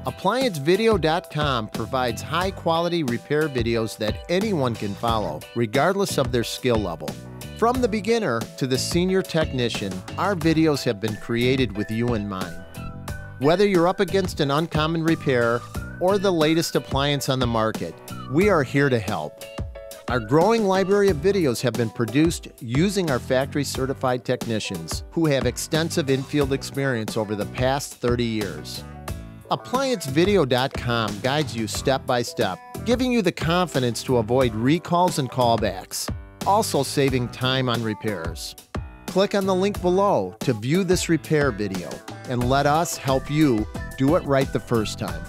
ApplianceVideo.com provides high-quality repair videos that anyone can follow, regardless of their skill level. From the beginner to the senior technician, our videos have been created with you in mind. Whether you're up against an uncommon repair or the latest appliance on the market, we are here to help. Our growing library of videos have been produced using our factory-certified technicians who have extensive infield experience over the past 30 years. ApplianceVideo.com guides you step by step, giving you the confidence to avoid recalls and callbacks, also saving time on repairs. Click on the link below to view this repair video and let us help you do it right the first time.